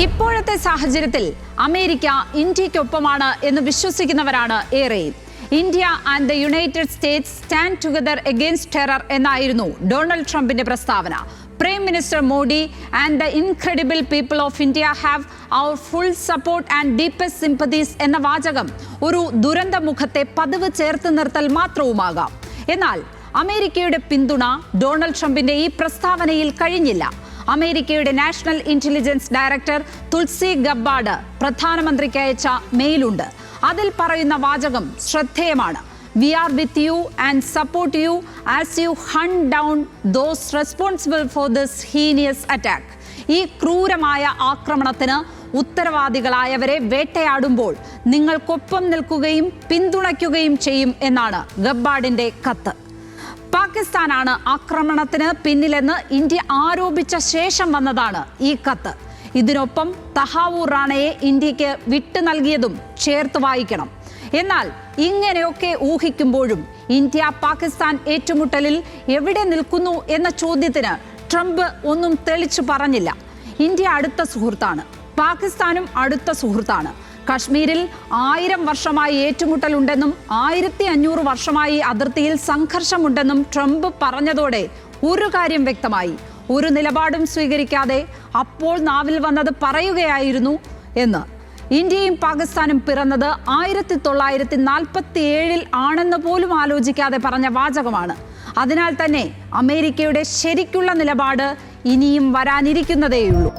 ഇപ്പോഴത്തെ സാഹചര്യത്തിൽ അമേരിക്ക ഇന്ത്യക്കൊപ്പമാണ് എന്ന് വിശ്വസിക്കുന്നവരാണ് ഏറെയും. India and the United States stand together against terror എന്നായിരുന്നു ഡൊണാൾഡ് ട്രംപിന്റെ പ്രസ്താവന. Prime minister Modi and the incredible people of India have our full support and deepest sympathies എന്ന വാചകം ഒരു ദുരന്തമുഖത്തെ പതിവ് ചേർത്ത് നിർത്തൽ മാത്രവുമാകാം. എന്നാൽ അമേരിക്കയുടെ പിന്തുണ ഡൊണാൾഡ് ട്രംപിന്റെ ഈ പ്രസ്താവനയിൽ കഴിഞ്ഞില്ല. അമേരിക്കയുടെ national intelligence director Tulsi Gabbard പ്രധാനമന്ത്രിക്ക് അയച്ച മെയിലുണ്ട്. അതിൽ പറയുന്ന വാചകം ശ്രദ്ധേയമാണ്. We are with you and support you as you hunt down those responsible for this heinous attack. ഈ ക്രൂരമായ ആക്രമണത്തിന് ഉത്തരവാദികളായവരെ വേട്ടയാടുമ്പോൾ നിങ്ങൾക്കൊപ്പം നിൽക്കുകയും പിന്തുണയ്ക്കുകയും ചെയ്യും എന്നാണ് ഗബ്ബാർഡിന്റെ കത്ത്. പാകിസ്ഥാനാണ് ആക്രമണത്തിന് പിന്നിലെന്ന് ഇന്ത്യ ആരോപിച്ച ശേഷം വന്നതാണ് ഈ കത്ത്. ഇതിനൊപ്പം തഹാവൂർ റാണയെ ഇന്ത്യക്ക് വിട്ടു നൽകിയതും ചേർത്ത് വായിക്കണം. എന്നാൽ ഇങ്ങനെയൊക്കെ ഊഹിക്കുമ്പോഴും ഇന്ത്യ പാകിസ്ഥാൻ ഏറ്റുമുട്ടലിൽ എവിടെ നിൽക്കുന്നു എന്ന ചോദ്യത്തിന് ട്രംപ് ഒന്നും തെളിച്ചു പറഞ്ഞില്ല. ഇന്ത്യ അടുത്ത സുഹൃത്താണ്, പാകിസ്ഥാനും അടുത്ത സുഹൃത്താണ്. കശ്മീരിൽ 1000 വർഷമായി ഏറ്റുമുട്ടലുണ്ടെന്നും 1500 വർഷമായി അതിർത്തിയിൽ സംഘർഷമുണ്ടെന്നും ട്രംപ് പറഞ്ഞതോടെ ഒരു കാര്യം വ്യക്തമായി. ഒരു നിലപാടും സ്വീകരിക്കാതെ അപ്പോൾ നാവിൽ വന്നത് പറയുകയായിരുന്നു എന്ന്. ഇന്ത്യയും പാകിസ്ഥാനും പിറന്നത് 1947 ആണെന്ന് പോലും ആലോചിക്കാതെ പറഞ്ഞ വാചകമാണ്. അതിനാൽ തന്നെ അമേരിക്കയുടെ ശരിക്കുള്ള നിലപാട് ഇനിയും വരാനിരിക്കുന്നതേയുള്ളൂ.